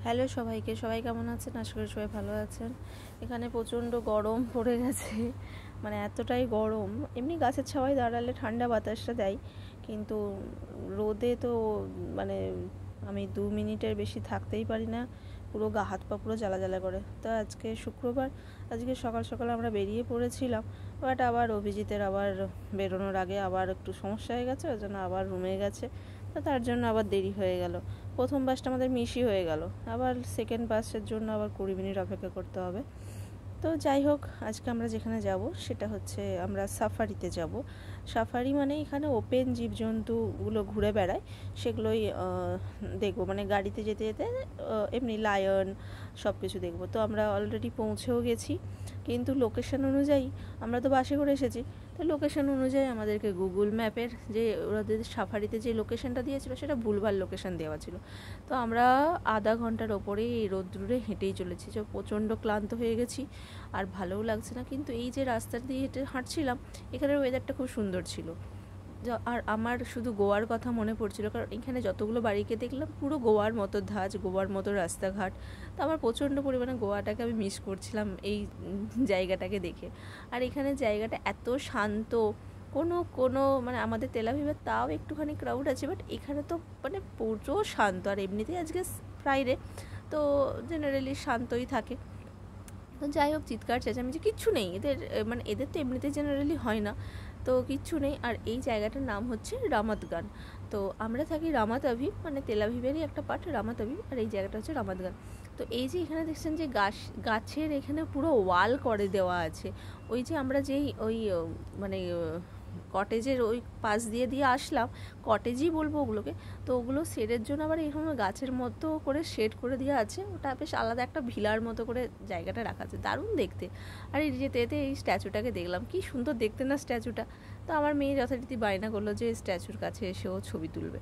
Hello সবাইকে, সবাই কেমন আছেন? আশা করি সবাই ভালো আছেন। এখানে প্রচণ্ড গরম পড়ে গেছে, মানে এতটাই গরম। এমনি গাছের ছাওয়ায় দাঁড়ালে ঠান্ডা বাতাসটা দেয়, কিন্তু রোদে তো মানে আমি 2 মিনিটের বেশি থাকতেই পারি না, পুরো গা হাত পা পুরো জ্বালা জ্বালা করে। তো আজকে শুক্রবার, আজকে সকাল সকাল আমরা বেরিয়ে পড়েছিলাম, বাট আবার অভিজিতের আবার বেরোনোর আগে আবার একটু সমস্যা হয়ে গেছে, ওই জন্য আবার রুমে গেছে। তো তার জন্য আবার দেরি হয়ে গেল। প্রথম বাসটা আমাদের মিসই হয়ে গেল, আবার সেকেন্ড বাসের জন্য আবার 20 মিনিট অপেক্ষা করতে হবে। তো যাই হোক, আজকে আমরা যেখানে যাব সেটা হচ্ছে আমরা সাফারিতে যাব। সাফারি মানে এখানে ওপেন জীবজন্তুগুলো ঘুরে বেড়ায়, সেগুলোই দেখবো। মানে গাড়িতে যেতে যেতে এমনি লায়ন সব কিছু দেখবো। তো আমরা অলরেডি পৌঁছেও গেছি, কিন্তু লোকেশন অনুযায়ী, আমরা তো বাসে করে এসেছি, তো লোকেশন অনুযায়ী আমাদেরকে গুগল ম্যাপের যে ওদের সাফারিতে যে লোকেশনটা দিয়েছিল সেটা ভুলভাল লোকেশন দেওয়া ছিল। তো আমরা আধা ঘন্টার ওপরে এই রোদ্দুরে হেঁটেই চলেছি, যে প্রচণ্ড ক্লান্ত হয়ে গেছি, আর ভালোও লাগছে না। কিন্তু এই যে রাস্তা দিয়ে হেঁটে হাঁটছিলাম, এখানের ওয়েদারটা খুব সুন্দর ছিল। আর আমার শুধু গোয়ার কথা মনে পড়ছিল, কারণ এখানে যতগুলো বাড়িকে দেখলাম পুরো গোয়ার মতো ধাঁচ, গোয়ার মতো রাস্তাঘাট। তো আমার প্রচণ্ড পরিমাণে গোয়াটাকে আমি মিস করছিলাম এই জায়গাটাকে দেখে। আর এখানে জায়গাটা এত শান্ত, কোনো কোনো মানে আমাদের তেলাভিভে তাও একটুখানি ক্রাউড আছে, বাট এখানে তো মানে প্রচুর শান্ত। আর এমনিতেই আজকে ফ্রাইডে, তো জেনারেলি শান্তই থাকে। তো যাই হোক, চিৎকার চেঁচামেচি কিচ্ছু নেই এদের, মানে এদের তো এমনিতে জেনারেলি হয় না, তো কিচ্ছু নেই। আর এই জায়গাটার নাম হচ্ছে রামাত গান। তো আমরা থাকি রামাত আভিভ, মানে তেলাভিভেরই একটা পার্ট রামাত আভিভ, আর এই জায়গাটা হচ্ছে রামাত গান। তো এই যে এখানে দেখছেন যে গাছের এখানে পুরো ওয়াল করে দেওয়া আছে। ওই যে আমরা যেই ওই মানে কটেজের ওই পাশ দিয়ে দিয়ে আসলাম, কটেজই বলবো ওগুলোকে। তো ওগুলো শেডের জন্য আবার এখানে গাছের মতো করে শেড করে দেওয়া আছে, ওটা বেশ আলাদা একটা ভিলার মতো করে জায়গাটা রাখা আছে, দারুণ দেখতে। আর এই যেতে যেতে এই স্ট্যাচুটাকে দেখলাম, কি সুন্দর দেখতে না স্ট্যাচুটা। তো আমার মেয়ে যথারীতি বায়না করলো যে স্ট্যাচুর কাছে এসেও ছবি তুলবে।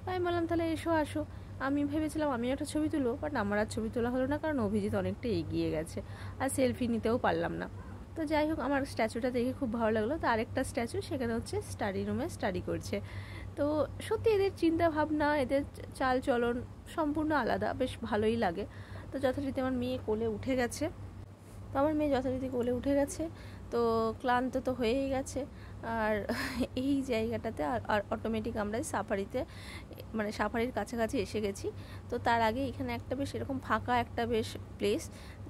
আমি বললাম তাহলে এসো, আসো। আমি ভেবেছিলাম আমি একটা ছবি তুলবো, বাট আমার আর ছবি তোলা হলো না, কারণ অভিজিৎ অনেকটা এগিয়ে গেছে, আর সেলফি নিতেও পারলাম না। তো যাই হোক, আমার স্ট্যাচুটা দেখে খুব ভালো লাগলো। তো আরেকটা স্ট্যাচু সেখানে হচ্ছে স্টাডি রুমে স্টাডি করছে। তো সত্যি এদের চিন্তা ভাবনা, এদের চাল চলন সম্পূর্ণ আলাদা, বেশ ভালোই লাগে। তো যথারীতি আমার মেয়ে কোলে উঠে গেছে, তো ক্লান্ত তো হয়েই গেছে। আর এই জায়গাটাতে আর অটোমেটিক আমরা সাফারিতে, মানে সাফারির কাছাকাছি এসে গেছি। তো তার আগে এখানে একটা বেশ এরকম ফাঁকা একটা বেশ প্লেস,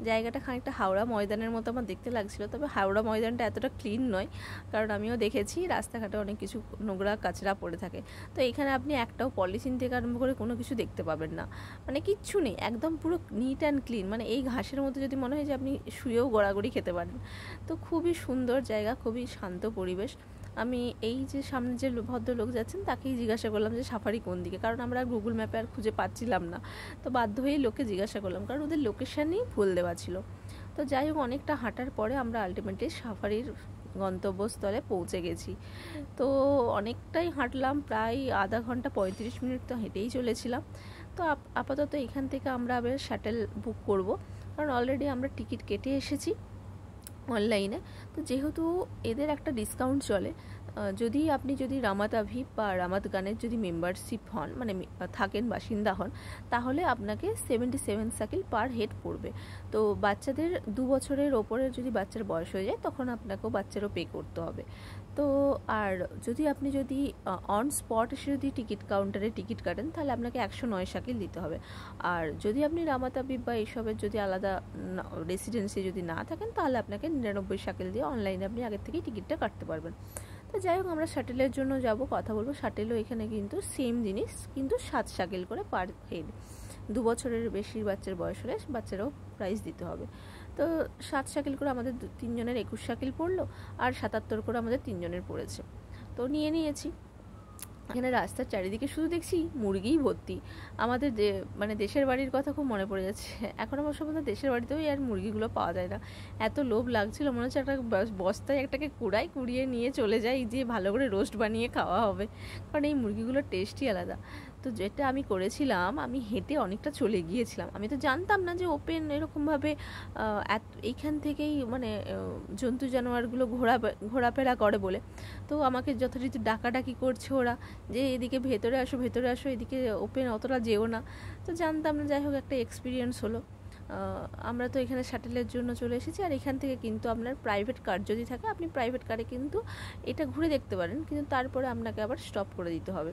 জায়গাটা খানিকটা হাওড়া ময়দানের মতো আমার দেখতে লাগছিল, তবে হাওড়া ময়দানটা এতটা ক্লিন নয়, কারণ আমিও দেখেছি রাস্তাঘাটে অনেক কিছু নোংরা কাচরা পড়ে থাকে। তো এখানে আপনি একটাও পলিথিন থেকে আরম্ভ করে কোনো কিছু দেখতে পাবেন না, মানে কিচ্ছু নেই, একদম পুরো নিট অ্যান্ড ক্লিন। মানে এই ঘাসের মধ্যে যদি মনে হয় যে আপনি শুয়েও গড়াগড়ি খেতে পারেন। তো খুবই সুন্দর জায়গা, খুবই শান্ত পরিবেশ। আমি এই যে সামনে যে ভদ্রলোক যাচ্ছেন তাকেই জিজ্ঞাসা করলাম যে সাফারি কোন দিকে, কারণ আমরা গুগল ম্যাপে আর খুঁজে পাচ্ছিলাম না। তো বাধ্য হয়েই লোককে জিজ্ঞাসা করলাম, কারণ ওদের লোকেশানই ভুল দেওয়া ছিল। তো যাই হোক, অনেকটা হাঁটার পরে আমরা আলটিমেটলি সাফারির গন্তব্যস্থলে পৌঁছে গেছি। তো অনেকটাই হাঁটলাম, প্রায় আধা ঘন্টা 35 মিনিট তো হেঁটেই চলেছিলাম। তো আপাতত এখান থেকে আমরা আবার শাটেল বুক করব, কারণ অলরেডি আমরা টিকিট কেটে এসেছি অনলাইনে। তো যেহেতু এদের একটা ডিসকাউন্ট চলে, যদি রামাত আভিভ বা রামাত গানের যদি মেম্বারশিপ হন, মানে থাকেন, বাসিন্দা হন, তাহলে আপনাকে 77 সাইকেল পার হেড পড়বে। তো বাচ্চাদের 2 বছরের ওপরে যদি বাচ্চার বয়স হয়ে যায়, তখন আপনাকেও বাচ্চারও পে করতে হবে। তো আর আপনি যদি অন স্পট এসে যদি টিকিট কাউন্টারে টিকিট কাটেন, তাহলে আপনাকে 109 সাইকেল দিতে হবে। আর যদি আপনি রামাত আভিভ বা এইসবের যদি আলাদা রেসিডেন্সি যদি না থাকেন, তাহলে আপনাকে 99 সাইকেল দিয়ে অনলাইনে আপনি আগের থেকেই টিকিটটা কাটতে পারবেন। তো যাই হোক, আমরা শাটেলের জন্য যাব, কথা বলবো। শাটেলও এখানে কিন্তু সেম জিনিস, কিন্তু 7 সাইকেল করে পার হেড। 2 বছরের বেশি বাচ্চার বয়স হলে বাচ্চারাও প্রাইস দিতে হবে। তো 7 সাইকেল করে আমাদের 3 জনের 21 সাইকেল পড়লো, আর 77 করে আমাদের 3 জনের পড়েছে। তো নিয়েছি। এখানে রাস্তার চারিদিকে শুধু দেখছি মুরগিই ভর্তি। আমাদের মানে দেশের বাড়ির কথা খুব মনে পড়ে যাচ্ছে। এখন অবশ্য আমাদের দেশের বাড়িতেও আর মুরগিগুলো পাওয়া যায় না। এত লোভ লাগছিল, মনে হচ্ছে একটা বস্তায় একটাকে কুড়িয়ে নিয়ে চলে যাই, যে ভালো করে রোস্ট বানিয়ে খাওয়া হবে, কারণ এই মুরগিগুলোর টেস্টই আলাদা। তো যেটা আমি করেছিলাম, আমি হেঁটে অনেকটা চলে গিয়েছিলাম। আমি তো জানতাম না যে ওপেন এরকমভাবে এইখান থেকেই মানে জন্তু জানোয়ারগুলো ঘোরাফেরা করে বলে। তো আমাকে যথারীতি ডাকাডাকি করছে ওরা যে এদিকে ভেতরে আসো, ভেতরে আসো, এদিকে ওপেন অতটা যেও না। তো জানতাম না, যাই হোক একটা এক্সপিরিয়েন্স হলো। আমরা তো এখানে শাটেলের জন্য চলে এসেছি। আর এখান থেকে কিন্তু আপনার প্রাইভেট কার যদি থাকে, আপনি প্রাইভেট কারে কিন্তু এটা ঘুরে দেখতে পারেন, কিন্তু তারপরে আপনাকে আবার স্টপ করে দিতে হবে।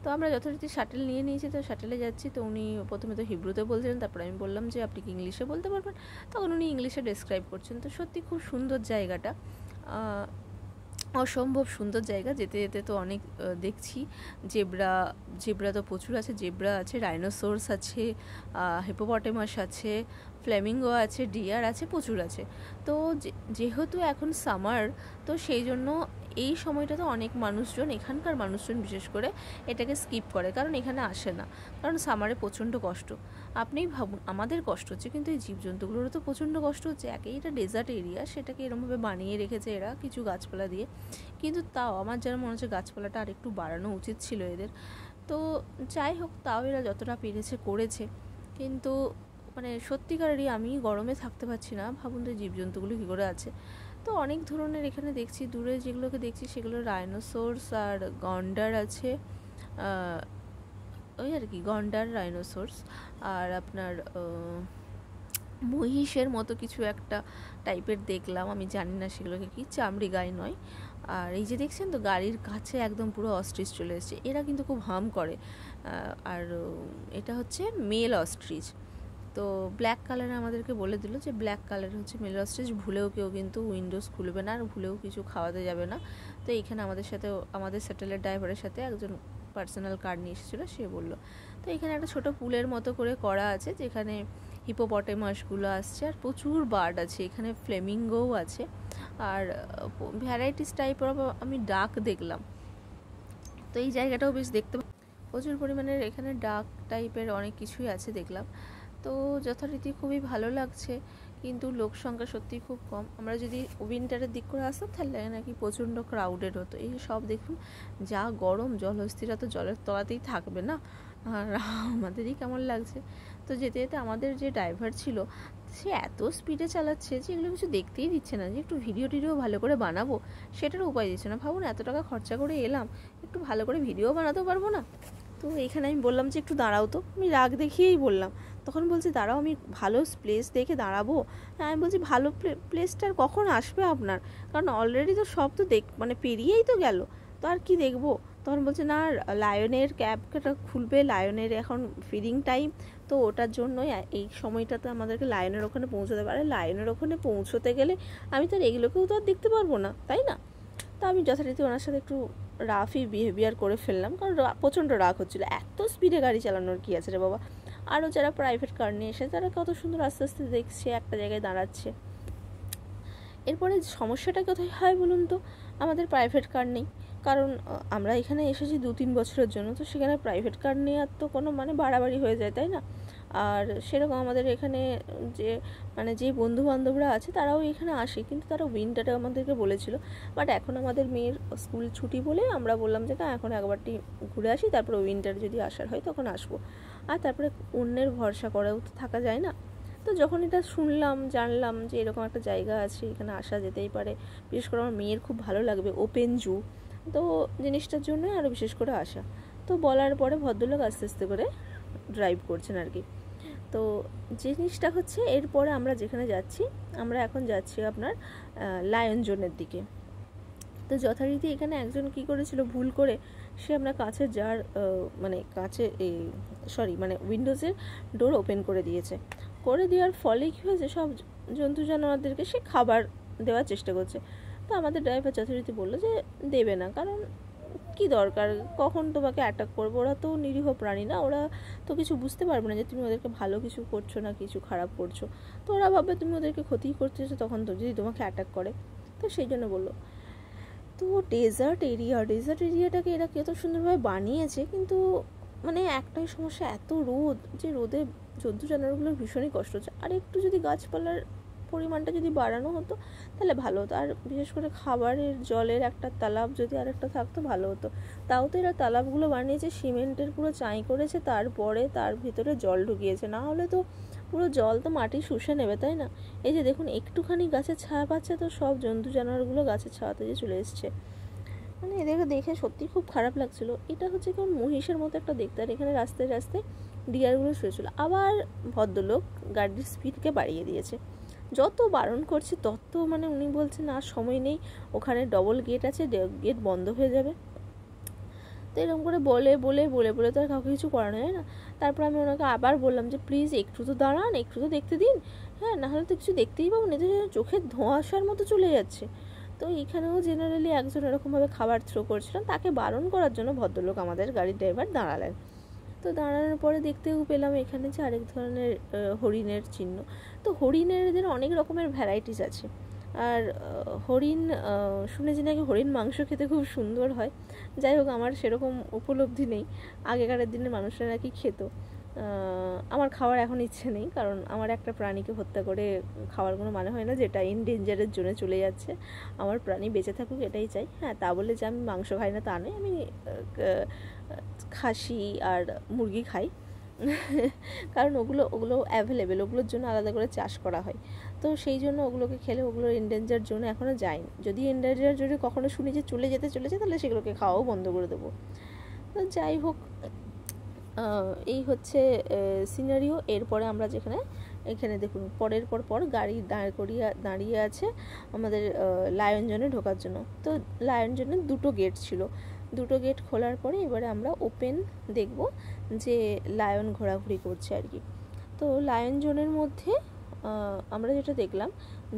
তো আমরা যথারীতি শাটেল নিয়ে নিয়েছি, তো শাটেলে যাচ্ছি। তো উনি প্রথমে তো হিব্রুতে বলছিলেন, তারপরে আমি বললাম যে আপনি কি ইংলিশে বলতে পারবেন? তখন উনি ইংলিশে ডেসক্রাইব করছেন। তো সত্যি খুব সুন্দর জায়গাটা, অসম্ভব সুন্দর জায়গা। যেতে যেতে তো অনেক দেখছি, জেব্রা তো প্রচুর আছে, জেব্রা আছে, রাইনোসোর্স আছে, হিপোপটেমাস আছে, ফ্লেমিঙ্গো আছে, ডিয়ার আছে, প্রচুর আছে। তো যেহেতু এখন সামার, তো সেই জন্য এই সময়টাতে অনেক মানুষজন, এখানকার মানুষজন বিশেষ করে এটাকে স্কিপ করে, কারণ এখানে আসে না, কারণ সামারে প্রচণ্ড কষ্ট। আপনিই ভাবুন, আমাদের কষ্ট হচ্ছে, কিন্তু এই জীবজন্তুগুলোরও তো প্রচণ্ড কষ্ট হচ্ছে। একেই এটা ডেজার্ট এরিয়া, সেটাকে এরকমভাবে বানিয়ে রেখেছে এরা কিছু গাছপালা দিয়ে, কিন্তু তাও আমার যেন মনে হচ্ছে গাছপালাটা আর একটু বাড়ানো উচিত ছিল এদের। তো যাই হোক, তাও এরা যতটা পেরেছে করেছে। কিন্তু মানে সত্যিকারেরই আমি গরমে থাকতে পারছি না। ভাবুন তো জীবজন্তুগুলো কী করে আছে। তো অনেক ধরনের এখানে দেখছি, দূরে যেগুলোকে দেখছি সেগুলো রাইনোসোর্স আর গন্ডার আছে, ওই আর কি গন্ডার, রাইনোসোর্স, আর আপনার মহিষের মতো কিছু একটা টাইপের দেখলাম, আমি জানি না সেগুলোকে কি, চামড়ি গায়ে নয়। আর এই যে দেখছেন তো গাড়ির কাছে একদম পুরো অস্ট্রিচ চলে এসেছে, এরা কিন্তু খুব হার্ম করে। আর এটা হচ্ছে মেল অস্ট্রিচ। তো ব্ল্যাক কালারে আমাদেরকে বলে দিল যে ব্ল্যাক কালার হচ্ছে মেল অস্ট্রিচ। ভুলেও কেউ কিন্তু উইন্ডোজ খুলবে না, আর ভুলেও কিছু খাওয়াতে যাবে না। তো এইখানে আমাদের সাথে, আমাদের স্যাটেলের ড্রাইভারের সাথে একজন পার্সোনাল কার নিয়ে এসেছিলো, সে বললো। তো এখানে একটা ছোটো পুলের মতো করে করা আছে, যেখানে হিপোপটেমাসগুলো আসছে, আর প্রচুর বার্ড আছে এখানে, ফ্লেমিঙ্গোও আছে, আর ভ্যারাইটিস টাইপের আমি ডাক দেখলাম। তো এই জায়গাটাও বেশ দেখতে প্রচুর পরিমাণের এখানে ডাক টাইপের অনেক কিছুই আছে দেখলাম। তো যথারীতি খুবই ভালো লাগছে, কিন্তু লোক সংখ্যা সত্যিই খুব কম। আমরা যদি উইন্টারের দিক করে আসতাম তাহলে নাকি প্রচণ্ড ক্রাউডেড হতো। এই সব দেখুন যা গরম, জলহস্তিরা তো জলের তলাতেই থাকবে না, আর আমাদেরই কেমন লাগছে। তো যেতে যেতে আমাদের যে ড্রাইভার ছিল, সে এত স্পিডে চালাচ্ছে যে এগুলো কিছু দেখতেই দিচ্ছে না, যে একটু ভিডিও টিডিও ভালো করে বানাবো সেটারও উপায় দিচ্ছে না। ভাবুন, এত টাকা খরচা করে এলাম, একটু ভালো করে ভিডিও বানাতেও পারবো না। তো এইখানে আমি বললাম যে একটু দাঁড়াও, তো আমি রাগ দেখিয়েই বললাম। তখন বলছি দাঁড়াও, আমি ভালো প্লেস দেখে দাঁড়াবো। আমি বলছি ভালো প্লেসটার কখন আসবে আপনার, কারণ অলরেডি তো সব তো মানে পেরিয়েই তো গেল, তো আর কি দেখবো। তখন বলছে না, লায়নের ক্যাবটা খুলবে, লায়নের এখন ফিডিং টাইম, তো ওটার জন্যই এই সময়টাতে আমাদেরকে লায়নের ওখানে পৌঁছতে পারে। লায়নের ওখানে পৌঁছতে গেলে আমি তো আর এগুলোকেও তো আর দেখতে পারবো না, তাই না? তো আমি যথারীতি ওনার সাথে একটু রাফই বিহেভিয়ার করে ফেললাম, কারণ প্রচণ্ড রাগ হচ্ছিলো। এত স্পিডে গাড়ি চালানোর কী আছে রে বাবা। আরও যারা প্রাইভেট কার নিয়ে এসে, তারা কত সুন্দর আস্তে আস্তে দেখছে, একটা জায়গায় দাঁড়াচ্ছে। এরপরে সমস্যাটা কোথায় হয় বলুন তো, আমাদের প্রাইভেট কার নেই, কারণ আমরা এখানে এসেছি 2-3 বছরের জন্য, তো সেখানে প্রাইভেট কার নিয়ে আর তো কোনো মানে বাড়াবাড়ি হয়ে যায়, তাই না? আর সেরকম আমাদের এখানে যে মানে যে বন্ধুবান্ধবরা আছে তারাও এখানে আসে, কিন্তু তারা উইন্টারে আমাদেরকে বলেছিল। বাট এখন আমাদের মেয়ের স্কুল ছুটি বলে আমরা বললাম যে না, এখন একবারটি ঘুরে আসি, তারপরে উইন্টারে যদি আসার হয় তখন আসবো। আর তারপরে অন্যের ভরসা করেও তো থাকা যায় না। তো যখন এটা শুনলাম, জানলাম যে এরকম একটা জায়গা আছে, এখানে আসা যেতেই পারে, বিশেষ করে আমার মেয়ের খুব ভালো লাগবে ওপেন জু, তো জিনিসটার জন্য আরও বিশেষ করে আসা। তো বলার পরে ভদ্রলোক আস্তে আস্তে করে ড্রাইভ করছেন আর কি। তো জিনিসটা হচ্ছে, এরপরে আমরা যেখানে যাচ্ছি, আমরা এখন যাচ্ছি আপনার লায়ন জোনের দিকে। তো যথারীতি এখানে একজন কি করেছিল, ভুল করে সে আমরা কাঁচের জার মানে কাঁচের মানে উইন্ডোজের ডোর ওপেন করে দিয়েছে। করে দেওয়ার ফলে কী হয়েছে, সব জন্তু জানোয়ারদেরকে সে খাবার দেওয়ার চেষ্টা করছে। তো আমাদের ড্রাইভার যথারীতি বললো যে দেবে না, কারণ কি দরকার, কখন তোমাকে অ্যাটাক করবো, ওরা তো নিরীহ প্রাণী না, ওরা তো কিছু বুঝতে পারবে না যে তুমি ওদেরকে ভালো কিছু করছো না কিছু খারাপ করছো, তো ওরা ভাববে তুমি ওদেরকে ক্ষতি করতেছো, তখন তো যদি তোমাকে অ্যাটাক করে। তো সেই জন্য বললো। তো ডেজার্ট এরিয়াটাকে এরা কত সুন্দরভাবে বানিয়েছে, কিন্তু মানে একটাই সমস্যা, এত রোদ, যে রোদে জন্তু জানোয়ারগুলোর ভীষণই কষ্ট হচ্ছে। আর একটু যদি গাছপালার পরিমাণটা যদি বাড়ানো হতো তাহলে ভালো হতো। আর বিশেষ করে খাবারের জলের একটা তালাব যদি আরেকটা থাকতো ভালো হতো। তাও তো এরা তালাবগুলো বানিয়েছে সিমেন্টের, পুরো চাঁই করেছে, তারপরে তার ভিতরে জল ঢুকিয়েছে, না হলে তো পুরো জল তো মাটি শুষে নেবে, তাই না? এই যে দেখুন একটুখানি গাছের ছায়া পাচ্ছে তো সব জন্তু জানোয়ারগুলো গাছের ছায়াতে যে চলে এসছে, মানে এদেরকে দেখে সত্যি খুব খারাপ লাগছিল। এটা হচ্ছে কেমন মহিষের মতো একটা দেখতে। আর এখানে রাস্তায় রাস্তায় ডিয়ারগুলো শুয়েছিল। আবার ভদ্রলোক গাড়ির স্পিডকে বাড়িয়ে দিয়েছে, যত বারণ করছে তত মানে উনি বলছেন আর সময় নেই, ওখানে ডবল গেট আছে, গেট বন্ধ হয়ে যাবে। তো এরকম করে বলে বলে বলে বলে তো আর কাউকে কিছু করানো যায় না। তারপর আমি ওনাকে আবার বললাম যে প্লিজ একটু তো দাঁড়ান, একটু তো দেখতে দিন, হ্যাঁ, নাহলে তো কিছু দেখতেই পাবো না, তো চোখের ধোঁয়াশার মতো চলে যাচ্ছে। তো এখানেও জেনারেলি একজন এরকমভাবে খাবার থ্রো করছিলাম, তাকে বারণ করার জন্য ভদ্রলোক আমাদের গাড়ির ড্রাইভার দাঁড়ালেন। তো দাঁড়ানোর পরে দেখতেও পেলাম এখানে যে আরেক ধরনের হরিণের চিহ্ন। তো হরিণের অনেক রকমের ভ্যারাইটিস আছে। আর হরিণ শুনেছি নাকি হরিণ মাংস খেতে খুব সুন্দর হয়। যাই হোক, আমার সেরকম উপলব্ধি নেই, আগেকার দিনের মানুষরা নাকি খেত। আমার খাওয়ার এখন ইচ্ছে নেই, কারণ আমার একটা প্রাণীকে হত্যা করে খাওয়ার কোনো মানে হয় না, যেটা ইনডেঞ্জারের জন্য চলে যাচ্ছে। আমার প্রাণী বেঁচে থাকুক এটাই চাই। হ্যাঁ, তা বলে যে আমি মাংস খাই না তা নয়, আমি খাসি আর মুরগি খাই, কারণ ওগুলো ওগুলো অ্যাভেলেবেল, ওগুলোর জন্য আলাদা করে চাষ করা হয়। তো সেই জন্য ওগুলোকে খেলে ওগুলোর এন্ডেঞ্জার জোনে এখনও যায়নি। যদি এন্ডেঞ্জার জোনে কখনো শুনি যে চলে যেতে তাহলে সেগুলোকে খাওয়াও বন্ধ করে দেবো। তো যাই হোক, এই হচ্ছে সিনারিও। এরপরে আমরা এখানে দেখুন পরের পর গাড়ি দাঁড়িয়ে আছে আমাদের লায়ন জোনে ঢোকার জন্য। তো লায়ন জোনে দুটো গেট ছিল, দুটো গেট খোলার পরে এবারে আমরা ওপেন দেখব যে লায়ন ঘোরাঘুরি করছে আর কি। তো লায়ন জোনের মধ্যে আমরা যেটা দেখলাম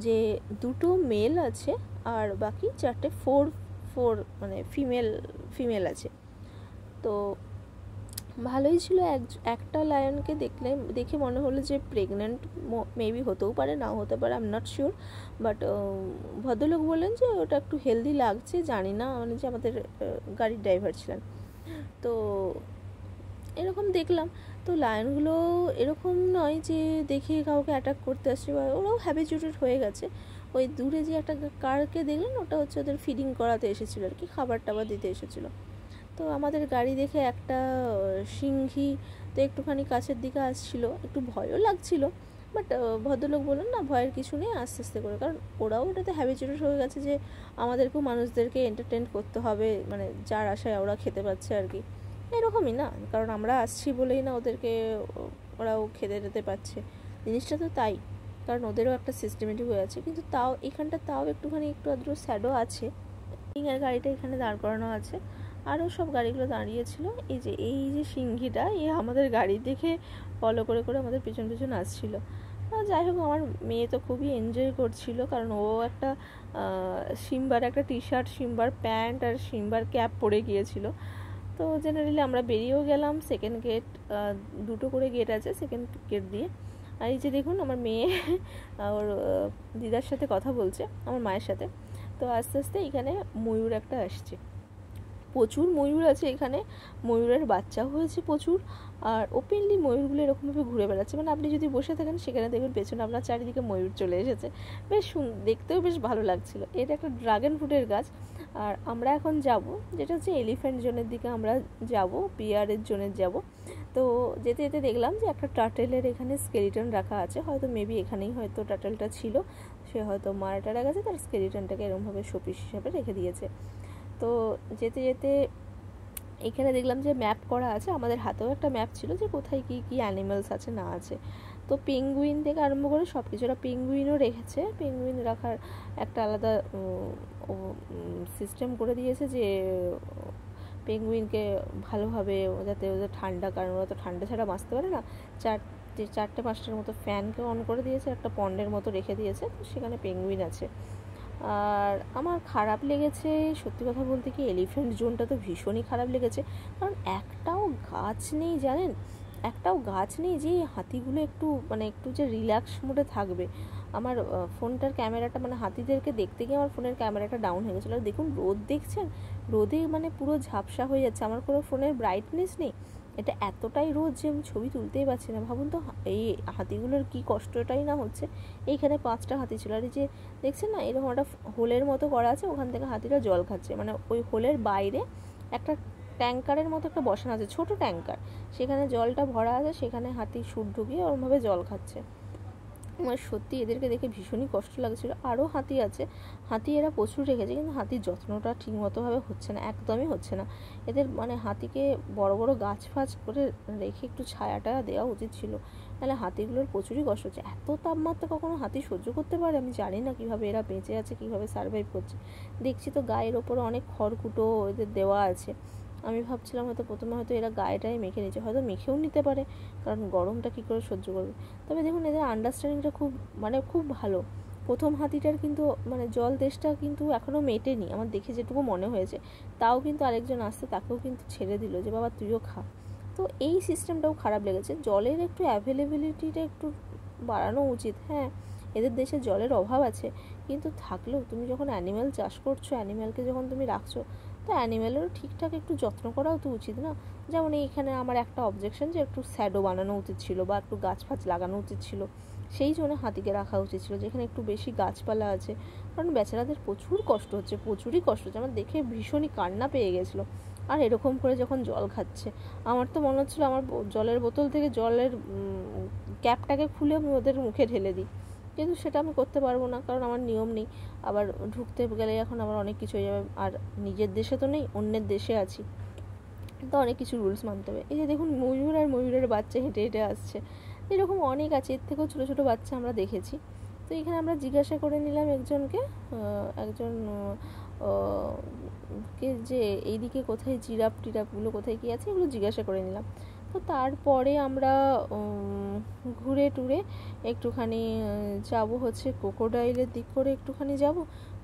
যে দুটো মেল আছে আর বাকি চারটে ফোর মানে ফিমেল আছে। তো ভালোই ছিল। একটা লায়নকে দেখে মনে হলো যে প্রেগনেন্ট, মেবি হতেও পারে, নাও হতে পারে, I am not sure. But ভদ্রলোক বললেন যে ওটা একটু হেলদি লাগছে, জানি না, মানে যে আমাদের গাড়ির ড্রাইভার ছিলেন। তো এরকম দেখলাম। তো লায়নগুলো এরকম নয় যে দেখে কাউকে অ্যাটাক করতে আসছে, বা ওরাও হ্যাবিচুয়েটেড হয়ে গেছে। ওই দূরে যে একটা কারকে দেখলেন, ওটা হচ্ছে ওদের ফিডিং করাতে এসেছিলো আর কি, খাবার টাবার দিতে এসেছিলো। তো আমাদের গাড়ি দেখে একটা সিংহী তো একটুখানি কাছের দিকে আসছিল, একটু ভয়ও লাগছিল। বাট ভদ্রলোক বললেন না, ভয়ের কিছু নেই, আস্তে আস্তে করে, কারণ ওরাও ওটাতে হ্যাবিচুয়েটেড হয়ে গেছে যে আমাদেরকেও মানুষদেরকে এন্টারটেন করতে হবে, মানে যার আশায় ওরা খেতে পাচ্ছে আর কি, এরকমই না, কারণ আমরা আসছি বলেই না ওরাও খেতে পাচ্ছে, জিনিসটা তো তাই, কারণ ওদেরও একটা সিস্টেমেটিক হয়ে আছে। কিন্তু তাও এখানটা একটু আদ্র স্যাডও আছে। গাড়িটা এখানে দাঁড় করানো আছে, আরও সব গাড়িগুলো দাঁড়িয়েছিল। এই যে সিংহীটা আমাদের গাড়ি দেখে ফলো করে করে আমাদের পেছন আসছিল। যাই হোক, আমার মেয়ে তো খুবই এনজয় করছিল, কারণ ও একটা সিম্বার একটা টি শার্ট, সিম্বার প্যান্ট আর সিম্বার ক্যাপ পরে গিয়েছিল। তো জেনারেলি আমরা বেরিয়েও গেলাম। সেকেন্ড গেট, দুটো করে গেট আছে সেকেন্ড গেট দিয়ে। আর এই যে দেখুন আমার মেয়ে ওর দিদার সাথে কথা বলছে, আমার মায়ের সাথে। তো আস্তে আস্তে এখানে ময়ূর একটা আসছে, প্রচুর ময়ূর আছে এখানে, ময়ূরের বাচ্চাও হয়েছে প্রচুর। আর ওপেনলি ময়ূরগুলো এরকমভাবে ঘুরে বেড়াচ্ছে, মানে আপনি যদি বসে থাকেন সেখানে দেখবেন পেছনে আপনার চারিদিকে ময়ূর চলে এসেছে, বেশ দেখতেও বেশ ভালো লাগছিল। এটা একটা ড্রাগন ফ্রুটের গাছ। আর আমরা এখন যাব যেটা হচ্ছে এলিফ্যান্ট জোনের দিকে, আমরা যাব বিয়ারের জোনে যাব। তো যেতে যেতে দেখলাম যে একটা টার্টেলের এখানে স্কেলিটন রাখা আছে, হয়তো মেবি এখানেই হয়তো টার্টেলটা ছিল, সে হয়তো মারা টারা গেছে, তার স্কেলিটনটাকে এরকমভাবে শোপিস হিসাবে রেখে দিয়েছে। তো যেতে যেতে এখানে দেখলাম যে ম্যাপ করা আছে, আমাদের হাতেও একটা ম্যাপ ছিল যে কোথায় কী কী অ্যানিমালস আছে না আছে। তো পেঙ্গুইন থেকে আরম্ভ করে সব কিছু, ওরা পেঙ্গুইনও রেখেছে, পেঙ্গুইন রাখার একটা আলাদা সিস্টেম করে দিয়েছে যে পেঙ্গুইনকে ভালোভাবে যাতে ওদের ঠান্ডা, কারণ ওরা তো ঠান্ডা ছাড়া বাঁচতে পারে না, চারটে পাঁচটার মতো ফ্যানকে অন করে দিয়েছে, একটা পন্ডের মতো রেখে দিয়েছে, তো সেখানে পেঙ্গুইন আছে। আর আমার খারাপ লেগেছে সত্যি কথা বলতে কি, এলিফ্যান্ট জোনটা তো ভীষণই খারাপ লেগেছে, কারণ একটাও গাছ নেই, জানেন, একটাও গাছ নেই যে হাতিগুলো একটু যে রিল্যাক্স মোডে থাকবে। আমার ফোনটার ক্যামেরাটা, মানে হাতিদেরকে দেখতে গিয়ে আমার ফোনের ক্যামেরাটা ডাউন হয়ে গেছিলো। আর দেখুন রোদ দেখছেন, রোদে মানে পুরো ঝাপসা হয়ে যাচ্ছে, আমার কোনো ফোনের ব্রাইটনেস নেই, এটা এতটাই রোদ যে আমি ছবি তুলতেই পারছি না। ভাবুন তো এই হাতিগুলোর কি কষ্টটাই না হচ্ছে। এইখানে 5টা হাতি ছিল, আর এই যে দেখছেন না এরকম একটা হোলের মতো করা আছে, ওখান থেকে হাতিরা জল খাচ্ছে। মানে ওই হোলের বাইরে একটা ট্যাঙ্কারের মতো একটা বসানো আছে, ছোট ট্যাঙ্কার, সেখানে জলটা ভরা আছে, সেখানে হাতি সুর ঢুকিয়ে ওরমভাবে জল খাচ্ছে। আমার সত্যি এদেরকে দেখে ভীষণই কষ্ট লাগছিল। আরও হাতি আছে, হাতি এরা প্রচুর রেখেছে, কিন্তু হাতির যত্নটা ঠিকমতোভাবে হচ্ছে না, একদমই হচ্ছে না। এদের মানে হাতিকে বড় বড় গাছ ফাছ করে রেখে একটু ছায়াটা দেওয়া উচিত ছিল, নাহলে হাতিগুলোর প্রচুরই কষ্ট হচ্ছে। এত তাপমাত্রা কখনো হাতি সহ্য করতে পারে? আমি জানি না কীভাবে এরা বেঁচে আছে, কীভাবে সার্ভাইভ করছে। দেখছি তো গায়ের ওপরে অনেক খড়কুটো এদের দেওয়া আছে। আমি ভাবছিলাম হয়তো প্রথমে হয়তো এরা গায়েটাই মেখে নিচ্ছে, হয়তো মেখেও নিতে পারে, কারণ গরমটা কী করে সহ্য করবে। তবে দেখুন এদের আন্ডারস্ট্যান্ডিংটা খুব ভালো। প্রথম হাতিটার কিন্তু মানে জল তেষ্টা কিন্তু এখনও মেটেনি, আমার দেখে যেটুকু মনে হয়েছে। তাও কিন্তু আরেকজন আসতে তাকেও কিন্তু ছেড়ে দিল যে বাবা তুইও খা। তো এই সিস্টেমটাও খারাপ লেগেছে। জলের একটু অ্যাভেলেবিলিটিটা একটু বাড়ানো উচিত। হ্যাঁ, এদের দেশে জলের অভাব আছে, কিন্তু থাকলেও তুমি যখন অ্যানিম্যাল চাষ করছো, অ্যানিম্যালকে যখন তুমি রাখছো, তো অ্যানিম্যালেরও ঠিকঠাক একটু যত্ন করাও তো উচিত না? যেমন এইখানে আমার একটা অবজেকশন যে একটু শ্যাডো বানানো উচিত ছিল, বা একটু গাছ ফাছ লাগানো উচিত ছিল, সেই জন্য হাতিকে রাখা উচিত ছিল যেখানে একটু বেশি গাছপালা আছে। কারণ বেচারাদের প্রচুর কষ্ট হচ্ছে, প্রচুরই কষ্ট হচ্ছে। আমার দেখে ভীষণই কান্না পেয়ে গেছিলো। আর এরকম করে যখন জল খাচ্ছে, আমার তো মনে হচ্ছিলো আমার জলের বোতল থেকে জলের ক্যাপটাকে খুলে আমি ওদের মুখে ঢেলে দিই, কিন্তু সেটা আমি করতে পারবো না, কারণ আমার নিয়ম নেই। আবার ঢুকতে গেলে এখন আবার অনেক কিছু হয়ে যাবে, আর নিজের দেশে তো নেই, অন্যের দেশে আছি, তো অনেক কিছু রুলস মানতে হবে। এই যে দেখুন ময়ূর আর ময়ূরের বাচ্চা হেঁটে হেঁটে আসছে, এরকম অনেক আছে, এর থেকেও ছোটো ছোটো বাচ্চা আমরা দেখেছি। তো এখানে আমরা জিজ্ঞাসা করে নিলাম একজনকে, একজন কে, যে এইদিকে কোথায় জিরাফ টিরাফগুলো কোথায় কী আছে এগুলো জিজ্ঞাসা করে নিলাম। তো তারপরে আমরা ঘুরে টুরে একটুখানি যাব হচ্ছে ক্রোকোডাইলের দিক করে একটুখানি যাব।